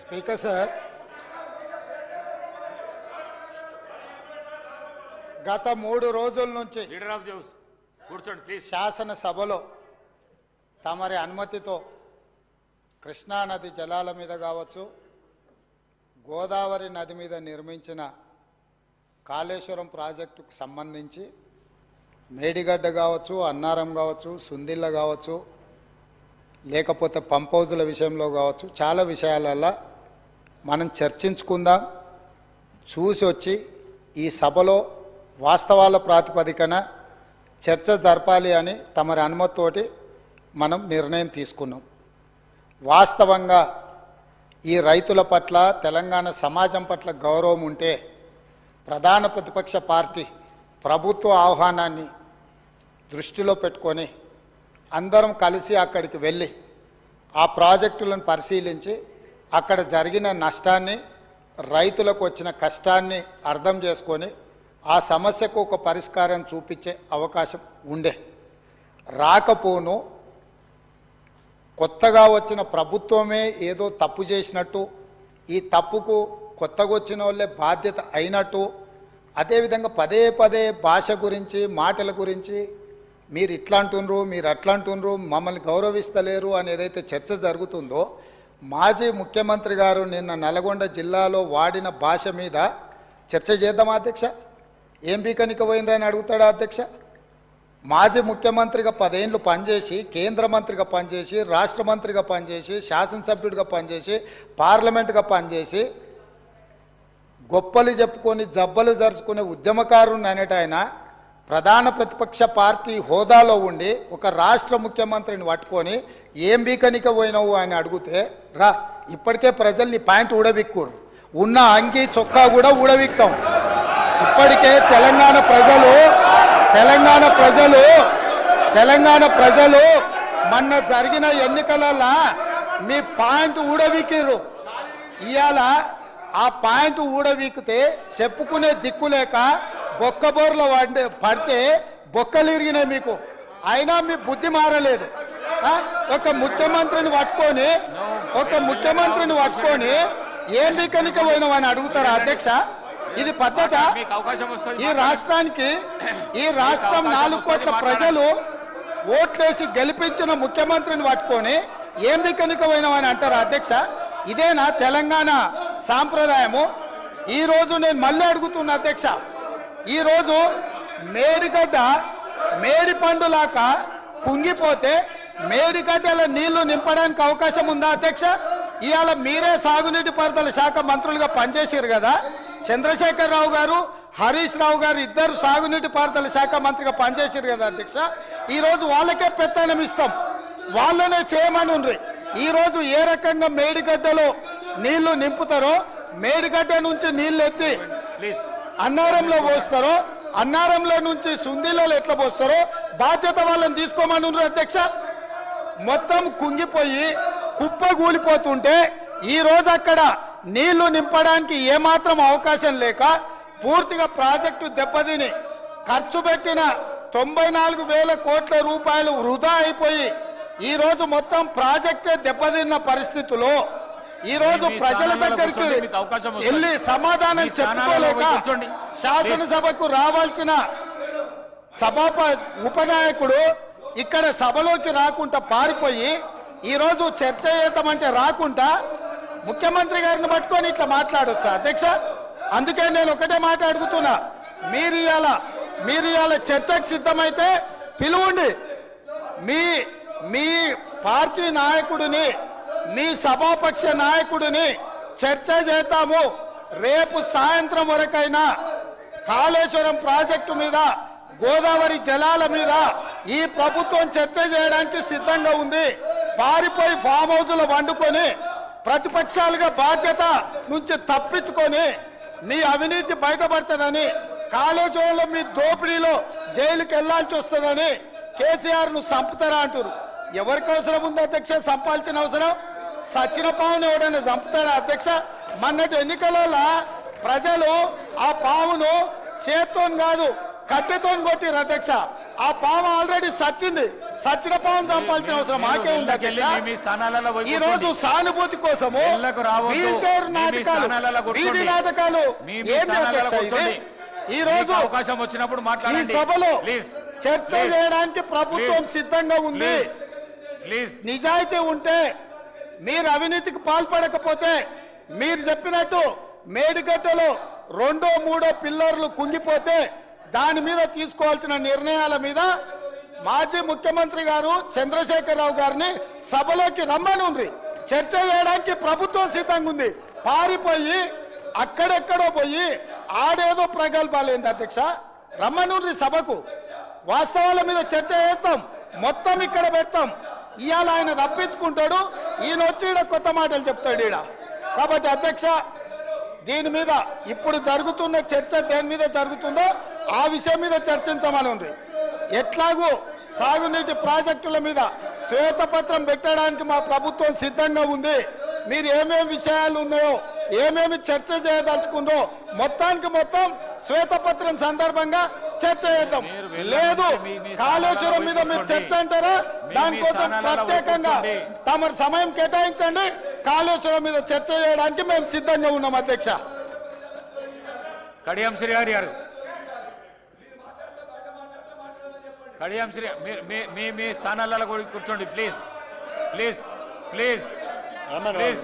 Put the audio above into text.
Speaker sir, గత 3 రోజుల నుంచి లీడర్ ఆఫ్ ది హౌస్ కూర్చోండి ప్లీజ్. శాసనసభలో తమరి అనుమతితో కృష్ణానది జలాల మీద కావచ్చు, గోదావరి నది మీద నిర్మించిన కాళేశ్వరం ప్రాజెక్టుకు సంబంధించి మేడిగడ్డ కావచ్చు, అన్నారం కావచ్చు, సుందిళ్ళ కావచ్చు, లేకపోతే పంప్ హౌజుల విషయంలో కావచ్చు, చాలా విషయాలలో మనం చర్చించుకుందాం. చూసి వచ్చి ఈ సభలో వాస్తవాల ప్రాతిపదికన చర్చ జరపాలి అని తమరి అనుమతితోటి మనం నిర్ణయం తీసుకున్నాం. వాస్తవంగా ఈ రైతుల పట్ల, తెలంగాణ సమాజం పట్ల గౌరవం ఉంటే ప్రధాన ప్రతిపక్ష పార్టీ ప్రభుత్వ ఆహ్వానాన్ని దృష్టిలో పెట్టుకొని అందరం కలిసి అక్కడికి వెళ్ళి ఆ ప్రాజెక్టులను పరిశీలించి అక్కడ జరిగిన నష్టాన్ని, రైతులకు వచ్చిన కష్టాన్ని అర్థం చేసుకొని ఆ సమస్యకు ఒక పరిష్కారం చూపించే అవకాశం ఉండే. రాకపోను కొత్తగా వచ్చిన ప్రభుత్వమే ఏదో తప్పు చేసినట్టు, ఈ తప్పుకు కొత్తగా వచ్చిన వాళ్ళే బాధ్యత అయినట్టు, అదేవిధంగా పదే పదే భాష గురించి, మాటల గురించి మీరు ఇట్లా అంటుండ్రు, మీరు అట్లా అంటుండ్రు, మమ్మల్ని గౌరవిస్తలేరు అని ఏదైతే చర్చ జరుగుతుందో, మాజీ ముఖ్యమంత్రి గారు నిన్న నల్గొండ జిల్లాలో వాడిన భాష మీద చర్చ చేద్దామా అధ్యక్ష? ఏం బీకనిక పోయినరని అడుగుతాడా అధ్యక్ష? మాజీ ముఖ్యమంత్రిగా 10 ఏళ్ళు పనిచేసి, కేంద్ర మంత్రిగా పనిచేసి, రాష్ట్ర మంత్రిగా పనిచేసి, శాసనసభ్యుడిగా పనిచేసి, పార్లమెంటుగా పనిచేసి, గొప్పలు చెప్పుకొని జబ్బలు జరుచుకునే ఉద్యమకారుని అనేట ఆయన ప్రధాన ప్రతిపక్ష పార్టీ హోదాలో ఉండి ఒక రాష్ట్ర ముఖ్యమంత్రిని పట్టుకొని ఏం బీకనిక పోయినావు అని అడిగితే, రా ఇప్పటికే ప్రజల్ని ప్యాంట్ ఊడబిక్కురు, ఉన్న అంగి చొక్కా కూడా ఊడబిక్తాం. ఇప్పటికే తెలంగాణ ప్రజలు మొన్న జరిగిన ఎన్నికలలో మీ ప్యాంటు ఊడబిక్కిరు. ఇవాళ ఆ ప్యాంటు ఊడబీకితే చెప్పుకునే దిక్కులేక బొక్కబోర్లో పడితే బొక్కలు ఇరిగినాయి మీకు. అయినా మీ బుద్ధి మారలేదు. ఒక ముఖ్యమంత్రిని పట్టుకొని ఏం బీకనిక పోయినావని అడుగుతారా అధ్యక్ష? ఇది పద్ధత? ఈ రాష్ట్రం 4 కోట్ల ప్రజలు ఓట్లేసి గెలిపించిన ముఖ్యమంత్రిని పట్టుకొని ఏం బీకనిక పోయినావని అంటారా అధ్యక్ష? ఇదేనా తెలంగాణ సాంప్రదాయము? ఈరోజు నేను మళ్ళీ అడుగుతున్నా అధ్యక్ష, ఈరోజు మేడిగడ్డ మేడి పండులాక కుంగిపోతే మేడిగడ్డల నీళ్లు నింపడానికి అవకాశం ఉందా అధ్యక్ష? ఇవాళ మీరే సాగునీటి పారుదల శాఖ మంత్రులుగా పనిచేసారు కదా. చంద్రశేఖరరావు గారు, హరీష్ రావు గారు ఇద్దరు సాగునీటి పారుదల శాఖ మంత్రిగా పనిచేసారు కదా అధ్యక్ష. ఈరోజు వాళ్ళకే పెత్తనం ఇస్తాం, వాళ్ళనే చేయమని. ఈరోజు ఏ రకంగా మేడిగడ్డలో నీళ్లు నింపుతారో, మేడిగడ్డ నుంచి నీళ్ళు ఎత్తి అన్నారంలో పోస్తారో, అన్నారంలో నుంచి సుందిలలో ఎట్లా పోస్తారో బాధ్యత వాళ్ళని తీసుకోమని అధ్యక్ష. మొత్తం కుంగిపోయి కుప్పగూలిపోతుంటే ఈరోజు అక్కడ నీళ్లు నింపడానికి ఏమాత్రం అవకాశం లేక పూర్తిగా ప్రాజెక్టు దెబ్బతిని ఖర్చు పెట్టిన 94,000 కోట్ల రూపాయలు వృధా అయిపోయి ఈరోజు మొత్తం ప్రాజెక్టే దెబ్బతిన్న పరిస్థితుల్లో ఈరోజు ప్రజల దగ్గరికి వెళ్ళి సమాధానం చెప్పుకోలేక శాసనసభకు రావాల్సిన ఉపనాయకుడు ఇక్కడ సభలోకి రాకుండా పారిపోయి ఈరోజు చర్చ చేద్దామంటే రాకుండా ముఖ్యమంత్రి గారిని పట్టుకొని ఇట్లా మాట్లాడొచ్చా అధ్యక్ష? అందుకే నేను ఒకటే మాట అడుగుతున్నా, మీరు ఇవాళ చర్చకు సిద్ధమైతే పిలువండి. మీ పార్టీ నాయకుడిని, మీ సభాపక్ష నాయకుడిని చర్చ చేద్దాము. రేపు సాయంత్రం వరకైనా కాళేశ్వరం ప్రాజెక్టు మీద, గోదావరి జలాల మీద ఈ ప్రభుత్వం చర్చ చేయడానికి సిద్ధంగా ఉంది. పారిపోయి ఫామ్ హౌస్లో వండుకొని ప్రతిపక్షాలుగా బాధ్యత నుంచి తప్పించుకొని మీ అవినీతి బయటపడుతుందని, కాళేశ్వరంలో మీ దోపిడీలో జైలుకి వెళ్లాల్సి వస్తుందని కేసీఆర్ను చంపుతారా అంటారు. ఎవరికి అవసరం ఉంది అధ్యక్ష చంపాల్సిన అవసరం? సచిన పావును ఎవడైనా చంపుతారా అధ్యక్ష? మొన్నటి ఎన్నికలలో ప్రజలు ఆ పావును చేత్తో కాదు కట్టెతో కొట్టిరు అధ్యక్ష. ఆ పాము ఆల్రెడీ సచ్చింది. సచ్చిన పాము చంపాల్సిన అవసరం మాకే ఉంది అధ్యక్ష. ఈ రోజు సానుభూతి కోసము వీల్ చైర్ నాటకాలు, వీధి నాటకాలు ఏంటి అధ్యక్ష ఇది? ఈ రోజు అవకాశం వచ్చినప్పుడు ఈ సభలో చర్చ చేయడానికి ప్రభుత్వం సిద్ధంగా ఉంది. నిజాయితీ ఉంటే, మీరు అవినీతికి పాల్పడకపోతే, మీరు చెప్పినట్టు మేడిగడ్డలో 2, 3 పిల్లర్లు కుంగిపోతే దాని మీద తీసుకోవాల్సిన నిర్ణయాల మీద మాజీ ముఖ్యమంత్రి గారు చంద్రశేఖరరావు గారిని సభలోకి రమ్మనుండ్రి. చర్చ చేయడానికి ప్రభుత్వం సిద్ధంగా ఉంది. పారిపోయి అక్కడెక్కడో పోయి ఆడేదో ప్రగల్భాలేంది అధ్యక్ష. రమ్మనుండ్రి సభకు, వాస్తవాల మీద చర్చ చేస్తాం, మొత్తం ఇక్కడ పెడతాం. ఇవాళ ఆయన రప్పించుకుంటాడు, ఈయన వచ్చి ఈడ కొత్త మాటలు చెప్తాడు ఈడ. కాబట్టి అధ్యక్ష, దీని మీద ఇప్పుడు జరుగుతున్న చర్చ దేని మీద జరుగుతుందో ఆ విషయం మీద చర్చించమని ఉంది. ఎట్లాగూ సాగునీటి ప్రాజెక్టుల మీద శ్వేతపత్రం పెట్టడానికి మా ప్రభుత్వం సిద్ధంగా ఉంది. మీరు ఏమేమి విషయాలు ఉన్నాయో, ఏమేమి చర్చ చేయదలుచుకుందో మొత్తానికి మొత్తం శ్వేతపత్రం సందర్భంగా చర్చ చేద్దాం. లేదు కాళేశ్వరం మీద మీరు చర్చ అంటారా, దానికోసం ప్రత్యేకంగా తమ సమయం కేటాయించండి. కాళేశ్వరం మీద చర్చ చేయడానికి మేము సిద్ధంగా ఉన్నాం అధ్యక్ష. కడియం శ్రీహరి గారు, కడియం శ్రీ మీ స్థానాలలో కూర్చోండి ప్లీజ్ ప్లీజ్ ప్లీజ్ ప్లీజ్.